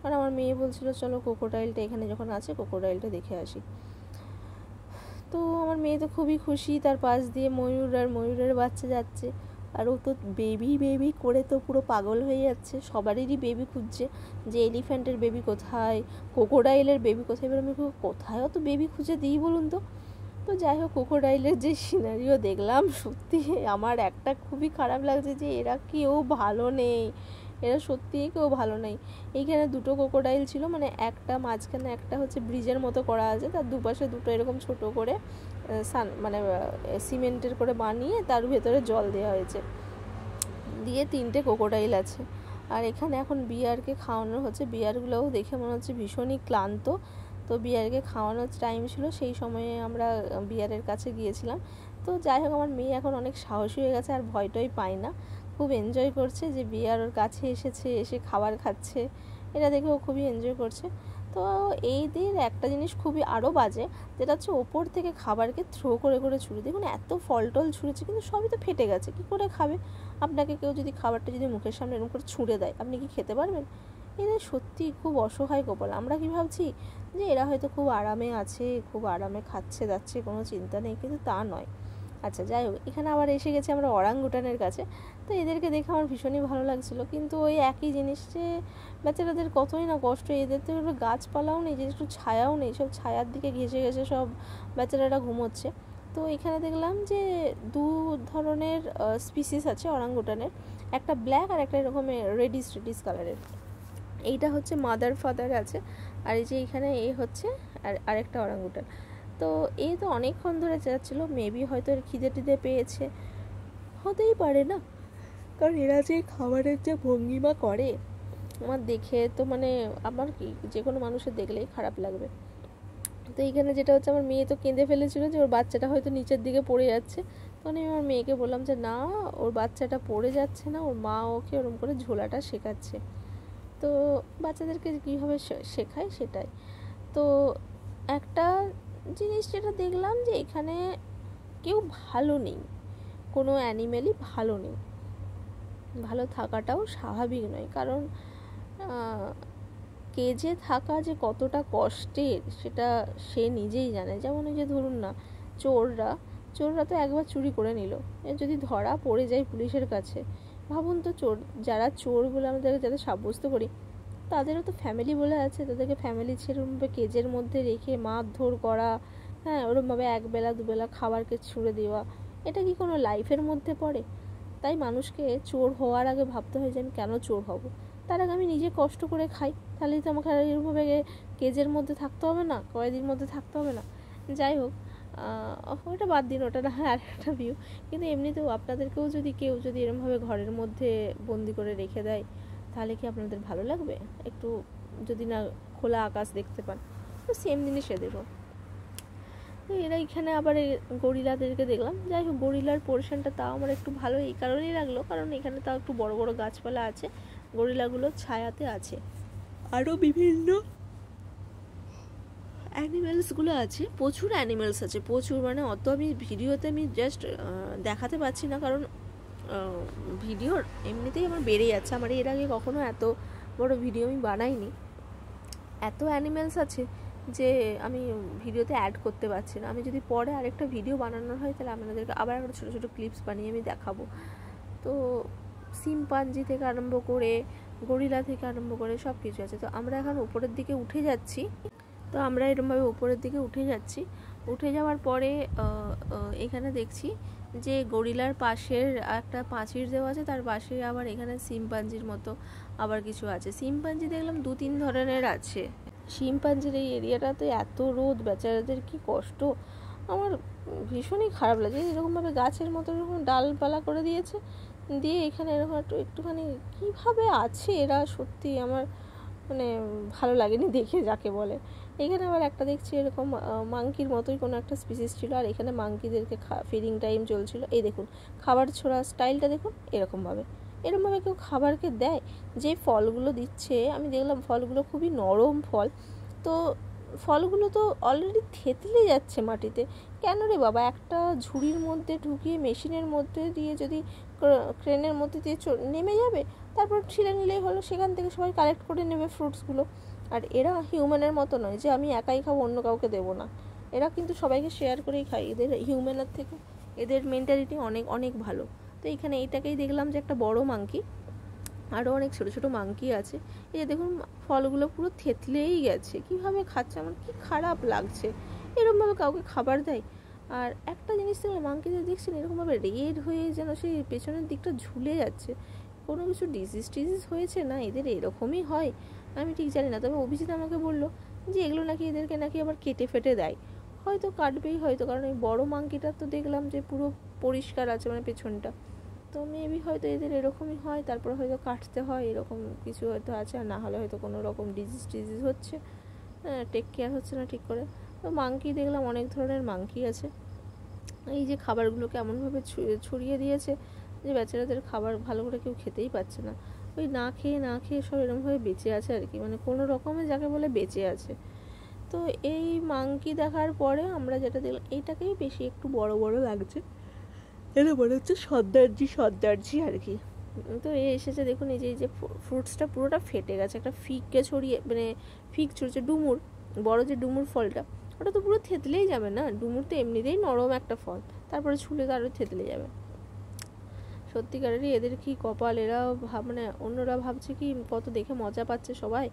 আর আমার মেয়ে বলছিল চলো ক্রোকোডাইলটা এখানে যখন আছে ক্রোকোডাইলটা দেখে আসি। তো আমার মেয়ে তো খুবই খুশি, তার পাশ দিয়ে ময়ূর আর ময়ূরের বাচ্চা যাচ্ছে, আর ও তো বেবি বেবি করে তো পুরো পাগল হয়ে যাচ্ছে। সবারই বেবি খুঁজছে, যে এলিফ্যান্টের বেবি কোথায়, ক্রোকোডাইলের বেবি কোথায়। এবার আমি কোথায় অত বেবি খুঁজে দিই বলুন তো। তো যাই হোক, ক্রোকোডাইলের যে সিনারিও দেখলাম, সত্যি আমার একটা খুবই খারাপ লাগছে যে এরা কেউ ভালো নেই, এরা সত্যিই কেউ ভালো নেই। এইখানে দুটো ক্রোকোডাইল ছিল, মানে একটা মাঝখানে একটা হচ্ছে ব্রিজের মতো করা আছে, তার দুপাশে দুটো এরকম ছোট করে মানে সিমেন্টের করে বানিয়ে তার ভেতরে জল দেওয়া হয়েছে, দিয়ে 3টে ক্রোকোডাইল আছে। আর এখানে এখন বিয়ারকে খাওয়ানো হচ্ছে, বিয়ারগুলোও দেখে মনে হচ্ছে ভীষণই ক্লান্ত। তো বিয়ারকে খাওয়ানোর টাইম ছিল, সেই সময়ে আমরা বিয়ারের কাছে গিয়েছিলাম। তো যাই হোক, আমার মেয়ে এখন অনেক সাহসী হয়ে গেছে, আর ভয়টই পায় না, খুব এনজয় করছে যে বিয়ার ওর কাছে এসেছে, এসে খাবার খাচ্ছে, এটা দেখে ও খুবই এনজয় করছে। তো এইদের একটা জিনিস খুবই আরও বাজে, যেটা হচ্ছে ওপর থেকে খাবারকে থ্রো করে করে ছুঁড়ে, দেখুন এত ফল টল ছুঁড়েছে কিন্তু সবই তো ফেটে গেছে, কী করে খাবে? আপনাকে কেউ যদি খাবারটা যদি মুখের সামনে এরকম করে ছুঁড়ে দেয়, আপনি কি খেতে পারবেন? এদের সত্যি খুব অসহায় কপাল। আমরা কি ভাবছি যে এরা হয়তো খুব আরামে আছে, খুব আরামে খাচ্ছে যাচ্ছে, কোনো চিন্তা নেই, কিন্তু তা নয়। আচ্ছা যাই হোক, এখানে আবার এসে গেছে আমরা ওরাংউটানের কাছে। তো এদেরকে দেখে আমার ভীষণই ভালো লাগছিলো, কিন্তু ওই একই জিনিস যে বেচারাদের কতই না কষ্ট। এদের তো গাছপালাও নেই, যে একটু ছায়াও নেই, সব ছায়ার দিকে ঘেঁষে ঘেঁষে সব বেচারারা ঘুমোচ্ছে। তো এখানে দেখলাম যে 2 ধরনের স্পিসিস আছে ওরাংউটানের, একটা ব্ল্যাক আর একটা এরকম রেডিশ কালারের। এইটা হচ্ছে মাদার ফাদার আছে, আর এই যে এখানে এ হচ্ছে আরেকটা ওরাংউটান। তো এই তো অনেকক্ষণ ধরে যাচ্ছিলো, মেবি হয়তো এর খিদে টিদে পেয়েছে, হতেই পারে না, কারণ এরা যে খাবারের যে ভঙ্গিমা করে আমার দেখে তো মানে আমার কি যে কোনো মানুষের দেখলেই খারাপ লাগবে। তো এইখানে যেটা হচ্ছে, আমার মেয়ে তো কেঁদে ফেলেছিল যে ওর বাচ্চাটা হয়তো নিচের দিকে পড়ে যাচ্ছে। তখন আমি আমার মেয়েকে বললাম যে না, ওর বাচ্চাটা পড়ে যাচ্ছে না, ওর মা ওকে ওরকম করে ঝোলাটা শেখাচ্ছে। তো বাচ্চাদেরকে কীভাবে শেখায় সেটাই। তো একটা জিনিস যেটা দেখলাম যে এখানে কেউ ভালো নেই, কোনো অ্যানিমেলই ভালো নেই, ভালো থাকাটাও স্বাভাবিক নয়, কারণ কেজে থাকা যে কতটা কষ্টের সেটা সে নিজেই জানে। যেমন ওই যে ধরুন না, চোররা তো একবার চুরি করে নিল, যদি ধরা পড়ে যায় পুলিশের কাছে, ভাবুন তো যারা চোর বলে আমাদের যাদের সাব্যস্ত করি, তাদেরও তো ফ্যামিলি বলে আছে, তাদেরকে ফ্যামিলি ছেড়ে কেজের মধ্যে রেখে মারধর করা, হ্যাঁ, ওরমভাবে একবেলা দুবেলা খাবারকে ছুঁড়ে দেওয়া, এটা কি কোনো লাইফের মধ্যে পড়ে? তাই মানুষকে চোর হওয়ার আগে ভাবতে হয় যে আমি কেন চোর হব, তার আগে আমি নিজে কষ্ট করে খাই, তাহলেই তো আমাকে আর এরকমভাবে কেজের মধ্যে থাকতে হবে না, কয়েদির মধ্যে থাকতে হবে না। যাই হোক, ওটা বাদ দিন, ওটা না হয় আর একটা ভিউ। কিন্তু এমনিতেও আপনাদেরকেও যদি কেউ যদি এরকমভাবে ঘরের মধ্যে বন্দি করে রেখে দেয়, তাহলে কি আপনাদের ভালো লাগবে? একটু যদি না খোলা আকাশ দেখতে পান, তো সেম জিনিস এদেরও। এরা এখানে আবার গরিলাদেরকে দেখলাম। যাই হোক, গরিলার পোর্শনটা তাও আমার একটু ভালো এই কারণেই লাগলো, কারণ এখানে তাও একটু বড় বড় গাছপালা আছে, গরিলাগুলো ছায়াতে আছে, আরও বিভিন্ন অ্যানিমেলসগুলো আছে, প্রচুর অ্যানিমেলস আছে, প্রচুর, মানে অত আমি ভিডিওতে আমি জাস্ট দেখাতে পারছি না, কারণ ভিডিওর এমনিতেই আমার বেড়ে যাচ্ছে। আমার এর আগে কখনো এত বড় ভিডিও আমি বানাইনি, এত অ্যানিমেলস আছে যে আমি ভিডিওতে অ্যাড করতে পারছি না। আমি যদি পরে আরেকটা ভিডিও বানানোর হয়, তাহলে আপনাদেরকে আবার একটা ছোটো ছোটো ক্লিপস বানিয়ে আমি দেখাবো। তো শিম্পাঞ্জি থেকে আরম্ভ করে গরিলা থেকে আরম্ভ করে সব কিছু আছে। তো আমরা এখন উপরের দিকে উঠে যাচ্ছি। তো আমরা এরকমভাবে উপরের দিকে উঠে যাচ্ছি। উঠে যাওয়ার পরে এখানে দেখছি যে গরিলার পাশের একটা প্রাচীর দেওয়া আছে, তার পাশে আবার এখানে শিম্পাঞ্জির মতো আবার কিছু আছে। শিম্পাঞ্জি দেখলাম 2-3 ধরনের আছে। শিম্পাঞ্জির এই এরিয়াটাতে এত রোদ, বেচারাদের কি কষ্ট, আমার ভীষণই খারাপ লাগে। এরকমভাবে গাছের মতো এরকম ডালপালা করে দিয়েছে, দিয়ে এখানে এরকম একটুখানি কীভাবে আছে এরা, সত্যি আমার মানে ভালো লাগেনি দেখে, যাকে বলে। এখানে আবার একটা দেখছি এরকম মাংকির মতোই কোনো একটা স্পিসিস ছিল, আর এখানে মাংকিদেরকে ফিডিং টাইম চলছিল। এই দেখুন খাবার ছোড়া স্টাইলটা দেখুন, এরকমভাবে কেউ খাবারকে দেয়? যে ফলগুলো দিচ্ছে আমি দেখলাম ফলগুলো খুবই নরম ফল, তো ফলগুলো তো অলরেডি থেতলে যাচ্ছে মাটিতে। কেন রে বাবা, একটা ঝুড়ির মধ্যে ঢুকিয়ে মেশিনের মধ্যে দিয়ে যদি ক্রেনের মধ্যে দিয়ে নেমে যাবে, তারপর ছিলে নিলেই হলো, সেখান থেকে সবাই কালেক্ট করে নেবে ফ্রুটসগুলো। আর এরা হিউম্যানের মতো নয় যে আমি একাই খাবো অন্য কাউকে দেবো না, এরা কিন্তু সবাইকে শেয়ার করেই খায়। এদের হিউম্যানের থেকে এদের মেন্টালিটি অনেক অনেক ভালো। তো এইখানে এইটাকেই দেখলাম যে একটা বড় মাংকি, আরও অনেক ছোটো ছোটো মাংকি আছে। এই যে দেখুন ফলগুলো পুরো থেতলেই গেছে, কীভাবে খাচ্ছে, আমার কি খারাপ লাগছে, এরকমভাবে কাউকে খাবার দেয়। আর একটা জিনিস দেখলাম, মাংকিদের দেখছেন এরকমভাবে রেড হয়ে যেন সেই পেছনের দিকটা ঝুলে যাচ্ছে, কোনো কিছু ডিজিজ হয়েছে না, এদের এরকমই হয় আমি ঠিক জানি না। তবে অভিজিৎ আমাকে বললো যে এগুলো নাকি এদেরকে নাকি আবার কেটে ফেটে দেয়, হয়তো কাটবেই হয়তো, কারণ এই বড়ো মাংকিটা তো দেখলাম যে পুরো পরিষ্কার আছে, মানে পেছনটা, তো মেবি হয়তো এদের এরকমই হয়, তারপর হয়তো কাটতে হয়, এরকম কিছু হয়তো আছে। আর না হলে হয়তো কোনো রকম ডিজিজ হচ্ছে, টেক কেয়ার হচ্ছে না ঠিক করে। তো মাংকি দেখলাম অনেক ধরনের মাংকি আছে। এই যে খাবারগুলোকে এমনভাবে ছড়িয়ে দিয়েছে যে বেচারাদের খাবার ভালো করে কেউ খেতেই পাচ্ছে না, ওই না খেয়ে সব এরকমভাবে বেঁচে আছে আর কি, মানে কোনো রকমে যাকে বলে বেঁচে আছে। তো এই মাংকি দেখার পরে আমরা যেটা দেখলাম, এইটাকেই বেশি একটু বড় বড় লাগছে, এটা মনে হচ্ছে সর্দারজি আর কি। তো এ এসেছে দেখুন, এই যে ফ্রুটসটা পুরোটা ফেটে গেছে, একটা ফিককে ছড়িয়ে, মানে ফিক ছড়িয়েছে, ডুমুর, বড় যে ডুমুর ফলটা, ওটা তো পুরো থেতলেই যাবে না, ডুমুর তো এমনিতেই নরম একটা ফল, তারপরে ছুলে তো আরও থেতলে যাবে। সত্যিকারেরই এদের কি কপাল, এরা মানে অন্যরা ভাবছে কি কত দেখে মজা পাচ্ছে সবাই,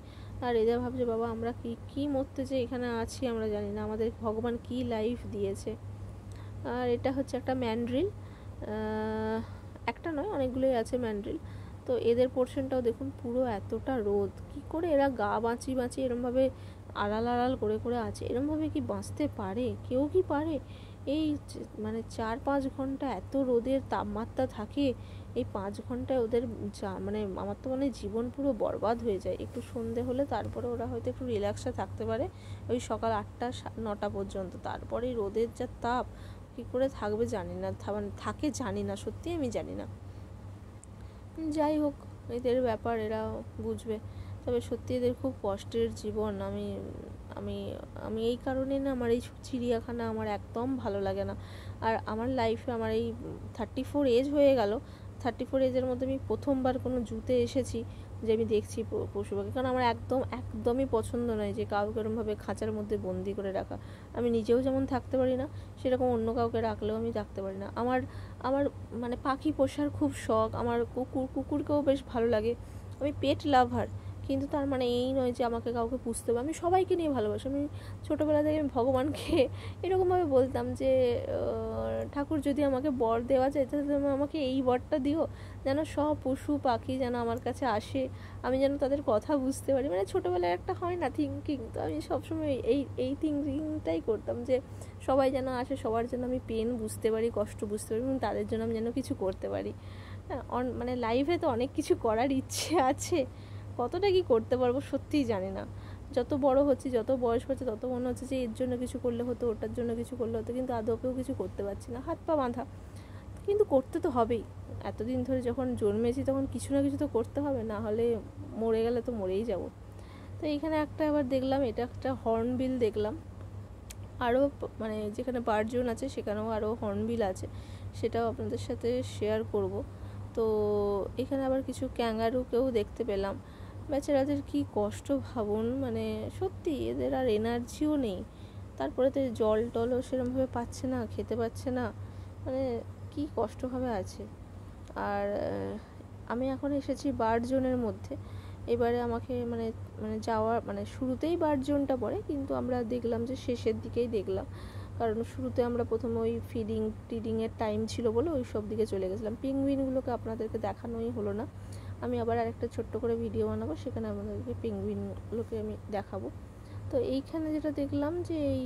আর এরা ভাবছে বাবা আমরা কি মরতে যে এখানে আছি আমরা জানি না, আমাদের ভগবান কি লাইফ দিয়েছে। আর এটা হচ্ছে একটা ম্যান্ড্রিল, একটা নয় অনেকগুলোই আছে ম্যান্ড্রিল। তো এদের পোর্শনটাও দেখুন পুরো এতটা রোদ, কি করে এরা গা বাঁচিয়ে এরমভাবে আড়াল করে আছে, এরমভাবে কি বাঁচতে পারে, কেউ কি পারে? এই মানে 4-5 ঘন্টা এত রোদের তাপমাত্রা থাকে, এই 5 ঘন্টায় ওদের মানে আমার তো মানে জীবন পুরো বরবাদ হয়ে যায়। একটু সন্ধে হলে তারপরে ওরা হয়তো একটু রিল্যাক্সে থাকতে পারে, ওই সকাল 8-9টা পর্যন্ত, তারপরে রোদের যা তাপ, কী করে থাকবে জানি না, মানে থাকে জানি না, সত্যি আমি জানি না। যাই হোক, এদের ব্যাপার, এরা বুঝবে। তবে সত্যি এদের খুব কষ্টের জীবন। আমি আমি আমি এই কারণে না, আমার এই চিড়িয়াখানা আমার একদম ভালো লাগে না। আর আমার লাইফে আমার এই 34 এজ হয়ে গেল, 34 এজের মধ্যে আমি প্রথমবার কোনো জুতে এসেছি যে আমি দেখছি পশু পাখি, কারণ আমার একদমই পছন্দ নয় যে কাউকে এরমভাবে খাঁচার মধ্যে বন্দি করে রাখা। আমি নিজেও যেমন থাকতে পারি না, সেরকম অন্য কাউকে রাখলেও আমি থাকতে পারি না। আমার মানে পাখি পোষার খুব শখ, আমার কুকুরকেও বেশ ভালো লাগে, আমি পেট লাভার, কিন্তু তার মানে এই নয় যে আমাকে কাউকে পুষতে হবে। আমি সবাইকে নিয়ে ভালোবাসি। আমি ছোটোবেলা থেকে আমি ভগবানকে এরকমভাবে বলতাম যে ঠাকুর যদি আমাকে বর দেওয়া যায় তাহলে তুমি আমাকে এই বরটা দিও, যেন সব পশু পাখি যেন আমার কাছে আসে, আমি যেন তাদের কথা বুঝতে পারি। মানে ছোটোবেলায় একটা হয় না থিঙ্কিং, তো আমি সবসময় এই থিঙ্কিংটাই করতাম যে সবাই যেন আসে, সবার জন্য আমি পেন বুঝতে পারি, কষ্ট বুঝতে পারি, এবং তাদের জন্য আমি যেন কিছু করতে পারি। মানে লাইফে তো অনেক কিছু করার ইচ্ছে আছে, কতটা কি করতে পারবো সত্যিই জানি না। যত বড় হচ্ছি, যত বয়স হচ্ছে, তত মনে হচ্ছে যে এর জন্য কিছু করলে হতো, ওটার জন্য কিছু করলে হতো, কিন্তু আদৌকেও কিছু করতে পারছি না, হাত পা বাঁধা। কিন্তু করতে তো হবেই, এতদিন ধরে যখন জন্মেছি তখন কিছু না কিছু তো করতে হবে, না হলে মরে গেলে তো মরেই যাব। তো এইখানে একটা আবার দেখলাম, এটা একটা হর্নবিল দেখলাম, আরও মানে যেখানে বার্জন আছে সেখানেও আরও হর্নবিল আছে, সেটাও আপনাদের সাথে শেয়ার করব। তো এখানে আবার কিছু ক্যাঙ্গারুকেও দেখতে পেলাম। বেচারাদের কি কষ্ট ভাবুন, মানে সত্যি এদের আর এনার্জিও নেই, তারপরে তো জল টলও সেরকমভাবে পাচ্ছে না, খেতে পাচ্ছে না, মানে কি কষ্টভাবে আছে। আর আমি এখন এসেছি বার্ড জোনের মধ্যে। এবারে আমাকে মানে মানে যাওয়ার মানে শুরুতেই বার্ড জোনটা পড়ে, কিন্তু আমরা দেখলাম যে শেষের দিকেই দেখলাম, কারণ শুরুতে আমরা প্রথমে ওই টিডিংয়ের টাইম ছিল বলে ওই সব দিকে চলে গেছিলাম। পেঙ্গুইনগুলোকে আপনাদেরকে দেখানোই হলো না, আমি আবার আরেকটা ছোট্ট করে ভিডিও বানাবো, সেখানে আপনাদেরকে পেঙ্গুইনগুলোকে আমি দেখাবো। তো এইখানে যেটা দেখলাম যে এই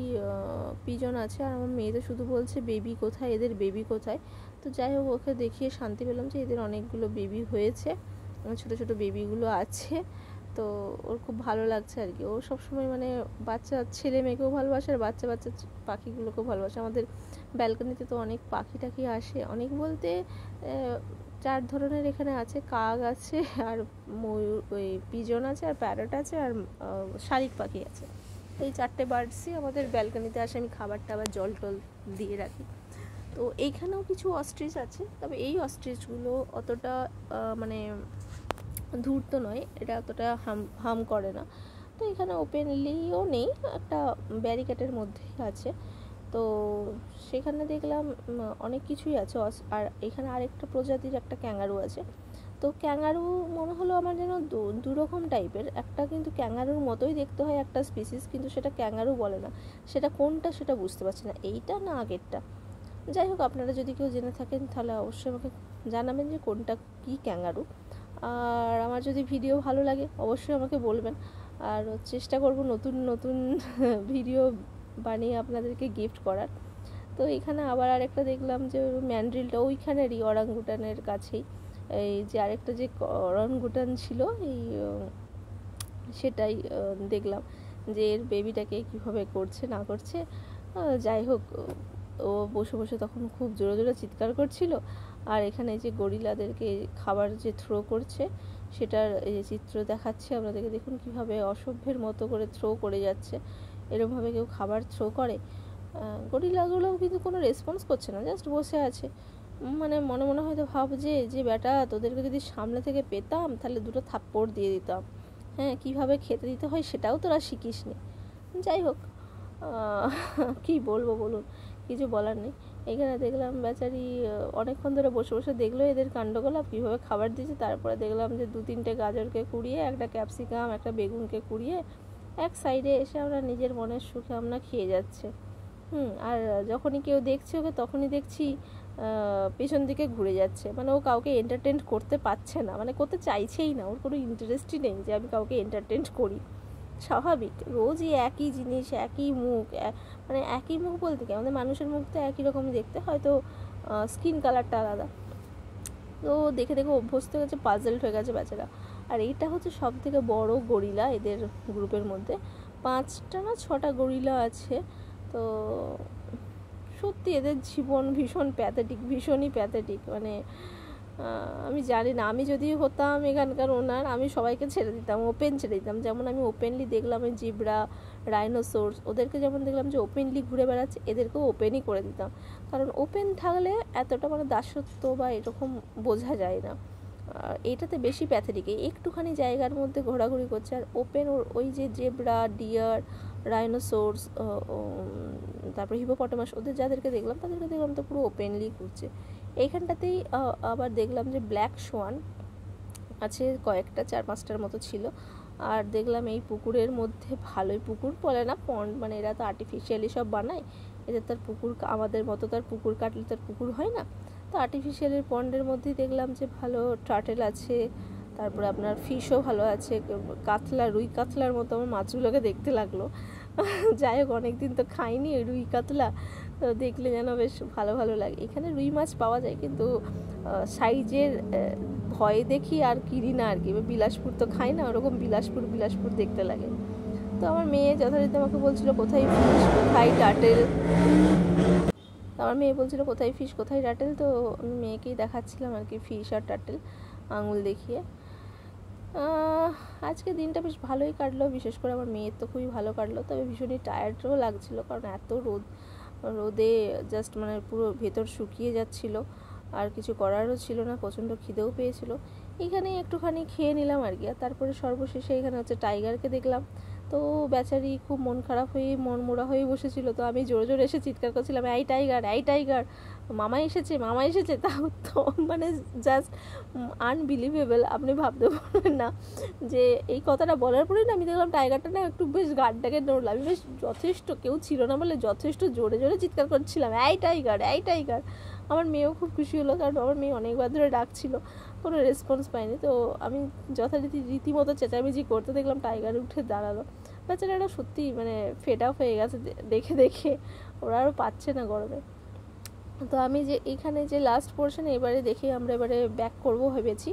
পিজন আছে, আর আমার মেয়ে তো শুধু বলছে বেবি কোথায়, এদের বেবি কোথায়। তো যাই হোক, ওকে দেখিয়ে শান্তি পেলাম যে এদের অনেকগুলো বেবি হয়েছে, ছোটো ছোটো বেবিগুলো আছে। তো ওর খুব ভালো লাগছে আর কি। ও সবসময় মানে বাচ্চা ছেলে মেয়েকেও ভালোবাসে, আর বাচ্চা বাচ্চা পাখিগুলোকেও ভালোবাসে। আমাদের ব্যালকনিতে তো অনেক পাখি টাখি আসে, অনেক বলতে 4 ধরনের এখানে আছে, কাক আছে, আর ময়ূর ওই পিজন আছে, আর প্যারট আছে, আর শালিক পাখি আছে। এই 4টে বার্ডসই আমাদের ব্যালকনিতে আসে, আমি খাবার টাবার জল টল দিয়ে রাখি। তো এইখানেও কিছু অস্ট্রিচ আছে, তবে এই অস্ট্রিচগুলো অতটা মানে ধূর্ত নয়, এটা অতটা হার্ম করে না। তো এখানে ওপেনলিও নেই, একটা ব্যারিকেডের মধ্যেই আছে। তো সেখানে দেখলাম অনেক কিছুই আছে। আর এখানে আরেকটা প্রজাতির একটা ক্যাঙ্গারু আছে। তো ক্যাঙ্গারু মনে হলো আমার যেন দুরকম টাইপের, একটা কিন্তু ক্যাঙ্গারুর মতোই দেখতে হয় একটা স্পিসিস, কিন্তু সেটা ক্যাঙ্গারু বলে না, সেটা কোনটা সেটা বুঝতে পারছি না, এইটা না আগেরটা। যাই হোক, আপনারা যদি কেউ জেনে থাকেন তাহলে অবশ্যই আমাকে জানাবেন যে কোনটা কী ক্যাঙ্গারু। আর আমার যদি ভিডিও ভালো লাগে অবশ্যই আমাকে বলবেন, আর চেষ্টা করব নতুন নতুন ভিডিও বানিয়ে আপনাদেরকে গিফট করার। তো এখানে আবার আরেকটা দেখলাম যে ম্যান্ড্রিলটা ওইখানেরই অরাঙ্গুটানের কাছেই, এই যে আরেকটা যে অরাঙ্গুটান ছিল এই সেটাই দেখলাম যে এর বেবিটাকে কীভাবে করছে না করছে। যাই হোক, ও বসে বসে তখন খুব জোরে জোরে চিৎকার করছিল, আর এখানে যে গরিলাদেরকে খাবার যে থ্রো করছে সেটার এই যে চিত্র দেখাচ্ছে আপনাদেরকে, দেখুন কীভাবে অসভ্যের মতো করে থ্রো করে যাচ্ছে। এরকমভাবে কেউ খাবার থ্রো করে? গরিলাগুলোও কিন্তু কোনো রেসপন্স করছে না, জাস্ট বসে আছে। মানে মনে মনে হয়তো ভাবছে যে বেটা তোদেরকে যদি সামনে থেকে পেতাম তাহলে দুটো থাপ্পড় দিয়ে দিতাম, হ্যাঁ কীভাবে খেতে দিতে হয় সেটাও তোরা শিখিস নি। যাই হোক, কী বলবো বলুন, কিছু বলার নেই। এখানে দেখলাম বেচারি অনেকক্ষণ ধরে বসে বসে দেখলো এদের কাণ্ডকলাপ কীভাবে খাবার দিয়েছে। তারপরে দেখলাম যে 2-3টে গাজরকে কুড়িয়ে, একটা ক্যাপসিকাম, একটা বেগুনকে কুড়িয়ে এক সাইডে এসে আমরা নিজের মনের সুখে আমরা খেয়ে যাচ্ছে। আর যখনই কেউ দেখছে ওকে তখনই দেখছি পেছন দিকে ঘুরে যাচ্ছে, মানে ও কাউকে এন্টারটেন করতে পারছে না, মানে করতে চাইছেই না, ওর কোনো ইন্টারেস্টই নেই যে আমি কাউকে এন্টারটেন করি। স্বাভাবিক, রোজই একই জিনিস, একই মুখ, মানে একই মুখ বলতে কি আমাদের মানুষের মুখ তো একই রকম দেখতে, হয়তো স্কিন কালারটা আলাদা। তো দেখে দেখে অভ্যস্ত হয়ে গেছে, পাজলড হয়ে গেছে বেচারা। আর এইটা হচ্ছে সব থেকে বড় গরিলা এদের গ্রুপের মধ্যে, 5টা না 6টা গরিলা আছে। তো সত্যি এদের জীবন ভীষণ প্যাথেটিক, ভীষণই প্যাথেটিক। মানে আমি জানি না, আমি যদি হতাম এখানকার ওনার, আমি সবাইকে ছেড়ে দিতাম, ওপেন ছেড়ে দিতাম। যেমন আমি ওপেনলি দেখলাম এই জিব্রা, রাইনোসোর্স, ওদেরকে যেমন দেখলাম যে ওপেনলি ঘুরে বেড়াচ্ছে, এদেরকেও ওপেনই করে দিতাম। কারণ ওপেন থাকলে এতটা মানে দাসত্ব বা এরকম বোঝা যায় না। এটাতে বেশি প্যাথেটিক, একটুখানি জায়গার মধ্যে ঘোরাঘুরি করছে। আর ওপেন ওই যে জেব্রা, ডিয়ার, রাইনোসোর্স, তারপর হিপোপটেমাস, ওদের যাদেরকে দেখলাম তাদেরকে দেখলাম তো পুরো ওপেনলি ঘুরছে। এইখানটাতেই আবার দেখলাম যে ব্ল্যাক সোয়ান আছে কয়েকটা, 4-5টার মতো ছিল। আর দেখলাম এই পুকুরের মধ্যে, ভালোই পুকুর বলে না, পন্ড, মানে এরা তো আর্টিফিশিয়ালি সব বানায়, এদের তার পুকুর আমাদের মতো তার পুকুর কাটলে তার পুকুর হয় না, তো আর্টিফিশিয়ালের পন্ডের মধ্যেই দেখলাম যে ভালো টার্টেল আছে, তারপরে আপনার ফিশও ভালো আছে, কাতলা, রুই কাতলার মতো আমার মাছগুলোকে দেখতে লাগলো। যাই হোক, অনেকদিন তো খাইনি রুই কাতলা, তো দেখলে যেন বেশ ভালো ভালো লাগে। এখানে রুই মাছ পাওয়া যায়, কিন্তু সাইজের ভয় দেখি আর কিনি না আর কি। বিলাসপুর তো খাই না, ওরকম বিলাসপুর বিলাসপুর দেখতে লাগে। তো আমার মেয়ে যথারীতি আমাকে বলছিল কোথায় ফিশ, কোথায় টার্টেল, আমার মেয়ে বলছিল কোথায় ফিশ কোথায় টার্টেল, তো আমি মেয়েকেই দেখাচ্ছিলাম আর কি ফিশ আর টার্টেল আঙুল দেখিয়ে। আজকে দিনটা বেশ ভালোই কাটলো, বিশেষ করে আমার মেয়ের তো খুবই ভালো কাটলো, তবে ভীষণই টায়ার্ডও লাগছিলো, কারণ এত রোদে জাস্ট মানে পুরো ভেতর শুকিয়ে যাচ্ছিলো, আর কিছু করারও ছিল না, প্রচণ্ড খিদেও পেয়েছিল। এখানেই একটুখানি খেয়ে নিলাম আর কি। আর তারপরে সর্বশেষে এখানে হচ্ছে টাইগারকে দেখলাম, তো বেচারি খুব মন খারাপ হয়ে মন মোড়া হয়ে বসেছিল, তো আমি জোরে জোরে এসে চিৎকার করছিলাম, এই টাইগার, এই টাইগার, মামা এসেছে, মামা এসেছে। তাও তো মানে জাস্ট আনবিলিভেবল, আপনি ভাবতে পারবেন না যে এই কথাটা বলার পরেই না আমি দেখলাম টাইগারটা না একটু বেশ গাড়টাকে নড়লো। আমি বেশ যথেষ্ট, কেউ ছিল না বলে যথেষ্ট জোরে জোরে চিৎকার করছিলাম, এই টাইগার, এই টাইগার। আমার মেয়েও খুব খুশি হলো, কারণ আমার মেয়ে অনেকবার ধরে ডাকছিল, কোনো রেসপন্স পাইনি, তো আমি রীতিমতো চেঁচামেচি করতে দেখলাম টাইগার উঠে দাঁড়ালো। বেচারাটা সত্যি মানে ফেড আপ হয়ে গেছে দেখে দেখে, ওরা আরও পাচ্ছে না গরমে। তো আমি যে এখানে যে লাস্ট পোর্শনে এবারে দেখে আমরা এবারে ব্যাক করব ভেবেছি।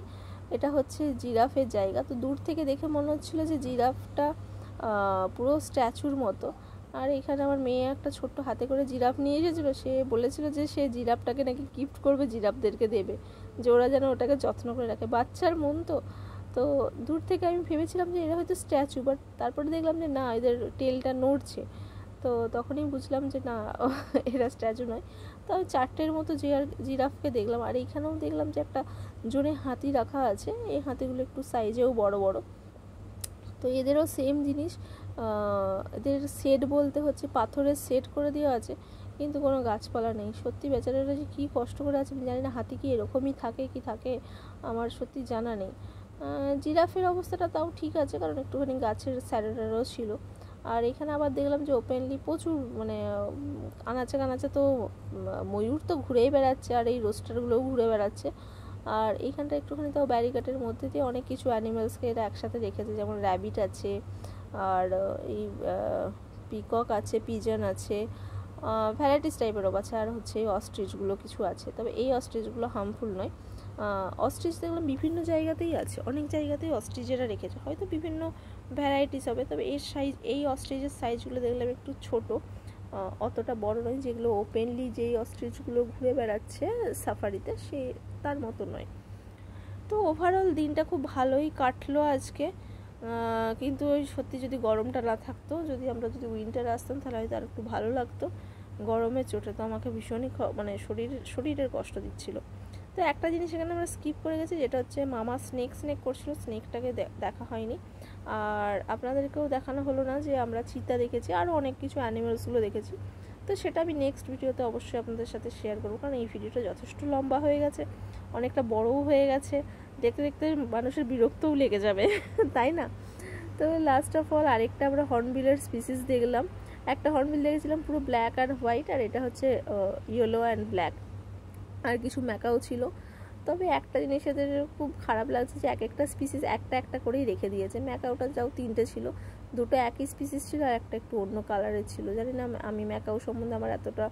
এটা হচ্ছে জিরাফের জায়গা। তো দূর থেকে দেখে মনে হচ্ছিলো যে জিরাফটা পুরো স্ট্যাচুর মতো। আর এখানে আমার মেয়ে একটা ছোট্ট হাতে করে জিরাফ নিয়ে এসেছিলো, সে বলেছিল যে সে জিরাফটাকে নাকি গিফট করবে, জিরাফদেরকে দেবে, যে ওরা যেন ওটাকে যত্ন করে রাখে। বাচ্চার মন তো, তো দূর থেকে আমি ভেবেছিলাম যে এরা হয়তো স্ট্যাচু, বাট তারপরে দেখলাম যে না, এদের টেলটা নড়ছে, তো তখনই বুঝলাম যে না, এরা স্ট্যাচু নয়। তো আমি 4টের মতো জিরাফকে দেখলাম। আর এইখানেও দেখলাম যে একটা জোরে হাতি রাখা আছে, এই হাতিগুলো একটু সাইজেও বড় বড়। তো এদেরও সেম জিনিস, এদের শেড বলতে হচ্ছে পাথরের শেড করে দেওয়া আছে, কিন্তু কোনো গাছপালা নেই। সত্যি বেচারারা যে কী কষ্ট করে আছে আমি জানি না, হাতি কি এরকমই থাকে কি থাকে আমার সত্যি জানা নেই। জিরাফের অবস্থাটা তাও ঠিক আছে, কারণ একটুখানি গাছের স্যারেরারও ছিল। আর এখানে আবার দেখলাম যে ওপেনলি প্রচুর মানে আনাচে কানাচে তো ময়ূর তো ঘুরেই বেড়াচ্ছে, আর এই রোস্টারগুলোও ঘুরে বেড়াচ্ছে। আর এইখানটা একটুখানি তাও ব্যারিকেডের মধ্যে দিয়ে অনেক কিছু অ্যানিমালসকে এরা একসাথে রেখেছে, যেমন র্যাবিট আছে, আর এই পিকক আছে, পিজন আছে, ভ্যারাইটিস টাইপেরও আছে, আর হচ্ছে অস্ট্রিচগুলো কিছু আছে। তবে এই অস্ট্রিচগুলো হার্মফুল নয়। অস্ট্রিচ দেখলাম বিভিন্ন জায়গাতেই আছে, অনেক জায়গাতেই অস্ট্রিচেরা রেখেছে, হয়তো বিভিন্ন ভ্যারাইটিস হবে, তবে এর সাইজ, এই অস্ট্রিচের সাইজগুলো দেখলাম একটু ছোট, অতটা বড় নয়। যেগুলো ওপেনলি যেই অস্ট্রিচগুলো ঘুরে বেড়াচ্ছে সাফারিতে, সে তার মতো নয়। তো ওভারঅল দিনটা খুব ভালোই কাটলো আজকে, কিন্তু ওই সত্যি যদি গরমটা না থাকতো, যদি আমরা উইন্টারে আসতাম তাহলে হয়তো আর একটু ভালো লাগতো। গরমের চোটে তো আমাকে ভীষণই মানে শরীরের কষ্ট দিচ্ছিল। তো একটা জিনিস এখানে আমরা স্কিপ করে গেছি, যেটা হচ্ছে মামা স্নেক করছিল, স্নেকটাকে দেখা হয়নি। আর আপনাদেরকেও দেখানো হলো না যে আমরা চিতা দেখেছি, আরও অনেক কিছু অ্যানিমেলসগুলো দেখেছি। তো সেটা আমি নেক্সট ভিডিওতে অবশ্যই আপনাদের সাথে শেয়ার করবো, কারণ এই ভিডিওটা যথেষ্ট লম্বা হয়ে গেছে, অনেকটা বড়ও হয়ে গেছে, দেখতে দেখতে মানুষের বিরক্তও লেগে যাবে, তাই না? তো লাস্ট অফ অল আরেকটা আমরা হর্নবিলের স্পিসিস দেখলাম। একটা হর্নবিল দেখেছিলাম পুরো ব্ল্যাক আর হোয়াইট, আর এটা হচ্ছে ইয়েলো অ্যান্ড ব্ল্যাক। আর কিছু ম্যাকাও ছিল। তবে একটা জিনিস এদের খুব খারাপ লাগছে যে এক একটা স্পিসিস একটা একটা করেই রেখে দিয়েছে। ম্যাকাওটা যাও 3টে ছিল, 2টো একই স্পিসিস ছিল আর একটা একটু অন্য কালারের ছিল। জানি না, আমি ম্যাকাও সম্বন্ধে আমার এতটা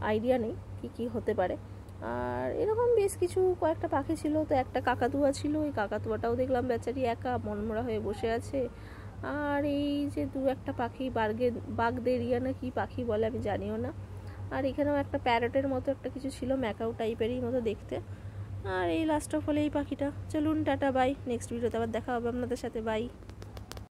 আইডিয়া নেই কি হতে পারে। আর এরকম বেশ কিছু কয়েকটা পাখি ছিল। তো একটা কাকাতুয়া ছিল, ওই কাকাতুয়াটাও দেখলাম বেচারি একা মনমরা হয়ে বসে আছে। আর এই যে 2-1টা পাখি, বাগদেরিয়া না কি পাখি বলে আমি জানিও না। আর এখানেও একটা প্যারটের মতো একটা কিছু ছিল, ম্যাকাও টাইপেরই মতো দেখতে। আর এই লাস্ট অফ অল এই পাখিটা। চলুন টাটা, বাই, নেক্সট ভিডিওতে আবার দেখা হবে আপনাদের সাথে, বাই।